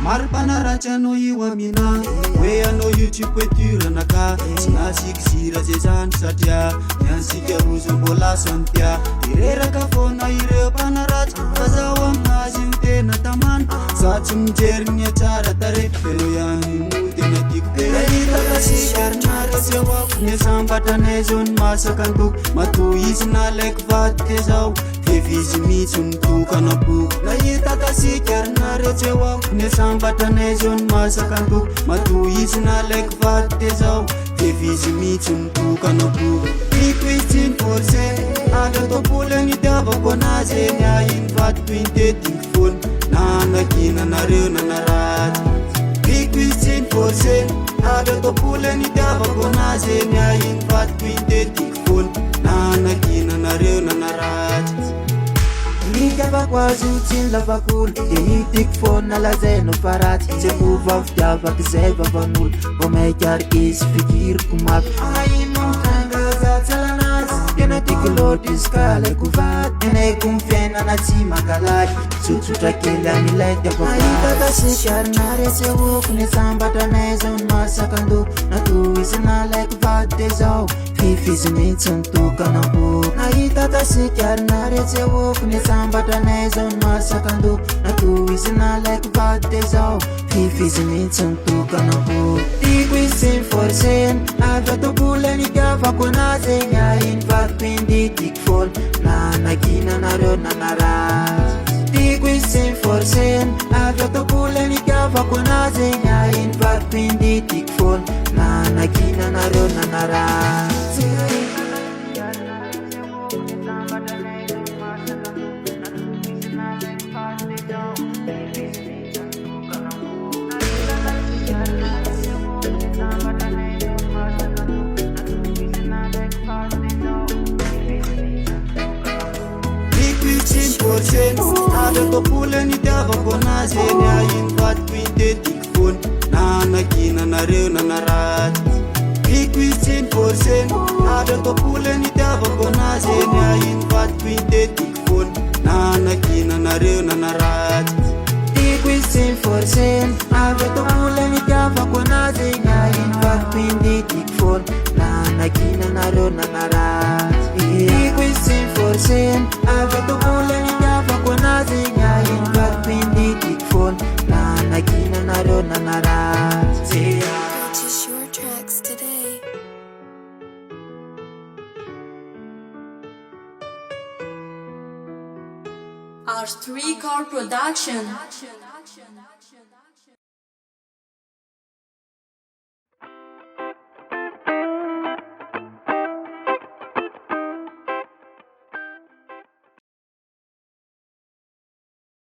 Marpanaratsy anao io amina hoe anao io tsy poeturana ka tsy nasikizira zay zany satria miansika rozy mbola santia ireraka foana ireo mpanaratsy fa zaho aminazy io tena tamana za tsy mijery ny atsara tare pero ihany no tena tiako tena hitaka sikarinaratsy eo ako ny sambatranay zao ny masaka antoko matohizina laiko vady te zao vizy mihitsy nitokanaboko nahitaka sikarinaratsy eo ako ny sambatranay zao ny masaka antoko matohizina laiko vady te zao vizy mihitsy nitokanaboko iko izy tsy ny forse avy atao-pola ny tiavako anazy eny ahiny vadiko intetika foana nanakina nareo nanaratsy iko izy tsy ny forse avy atao-pola ny tiavako anazy eny ahiny vadiko intetika foana nanakina nareo nanaratsy Nikavako azo tsy ny lavak'olo dia hitiko foana lazainao fa ratsy tsy hovavitiavaka izay vavan'olo vao maikary izy fikiriko mafy aino tangazatsy alanazy tena tiako loatra izy ka laiko vady tenaiko mifiainana tsy mankalaky tsotsotra kely amilay tiavaka sikarinaratsy eoko ny sambatranay zao ny masaka andoko natohizina laiko vady te zao fifizy mihitsy nitokanamboko nahitaka sikarinaratsy eoko ny sambatranay zao ny masaka andoko natohizina laiko vady te zao fifizy mihitsy nitokanamboko tiako izy tsy miforseny avy atao-pola ny tiavako anazy eny ahiny vadiko inditiko foana nanakina nareo nanaratsy tiako izy tsy miforseny avy atao-pola ny tiavako anazy eny ahiny vadiko inditiko foana nanakina nareo nanaratsy avy atao-pola ny tiavako anazy eny ahiny vadiko intetika foana nanakina nareo nanaratsy iko izy tsy ny forseny avy atao-pola ny tiavako anazy eny ahiny vadiko intetika foana nanakina nareo nanaratsy iko izy tsy ny forseny avy atao-pola ny tiavako anazy eny ahiny vadiko intetika foana nanakina nareo nanaratsy iko izy tsy ny forseny avy atao-pola ny tiavako anazy eny ahiny vadiko intetika foana nanakina nareo nanaratsy Purchase your tracks today. R3 Car Production.